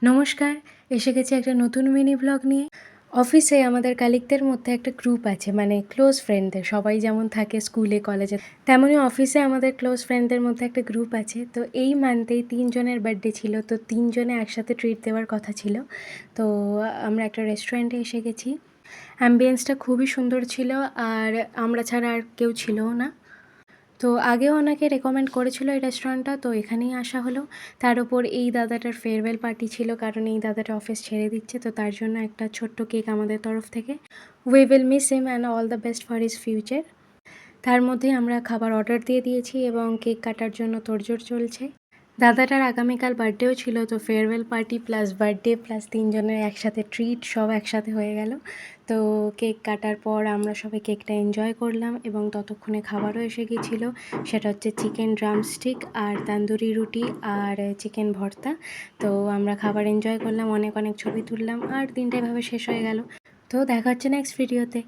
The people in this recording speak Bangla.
নমস্কার, এসে গেছি একটা নতুন মিনি ব্লগ নিয়ে। অফিসে আমাদের কালিগদের মধ্যে একটা গ্রুপ আছে, মানে ক্লোজ ফ্রেন্ডদের। সবাই যেমন থাকে স্কুলে, কলেজে, তেমনই অফিসে আমাদের ক্লোজ ফ্রেন্ডদের মধ্যে একটা গ্রুপ আছে। তো এই মান্থেই ৩ জনের বার্থডে ছিল, তো ৩ জনে একসাথে ট্রিট দেওয়ার কথা ছিল। তো আমরা একটা রেস্টুরেন্টে এসে গেছি। অ্যাম্বিয়েন্সটা খুবই সুন্দর ছিল, আর আমরা ছাড়া আর কেউ ছিলও না। তো আগেও অনেকে রেকমেন্ড করেছিল এই রেস্টুরেন্টটা, তো এখানেই আসা হলো। তার উপর এই দাদাটার ফেয়ারওয়েল পার্টি ছিল, কারণ এই দাদাটা অফিস ছেড়ে দিচ্ছে, তো তার জন্য একটা ছোট্ট কেক আমাদের তরফ থেকে। We will miss him and all the best for his future. তার মধ্যেই আমরা খাবার অর্ডার দিয়ে দিয়েছি এবং কেক কাটার জন্য তোড়জোড় চলছে। দাদাটার আগামীকাল বার্থডেও ছিল, তো farewell party plus birthday plus ৩ জনের একসাথে ট্রিট সব একসাথে হয়ে গেল। তো কেক কাটার পর আমরা সবাই কেকটা এনজয় করলাম এবং ততক্ষণে খাবারও এসে গিয়েছিলো। সেটা হচ্ছে চিকেন ড্রামস্টিক আর তান্দুরি রুটি আর চিকেন ভর্তা। তো আমরা খাবার এনজয় করলাম, অনেক অনেক ছবি তুললাম, আর দিনটা এভাবে শেষ হয়ে গেল। তো দেখা হচ্ছে নেক্সট ভিডিওতে।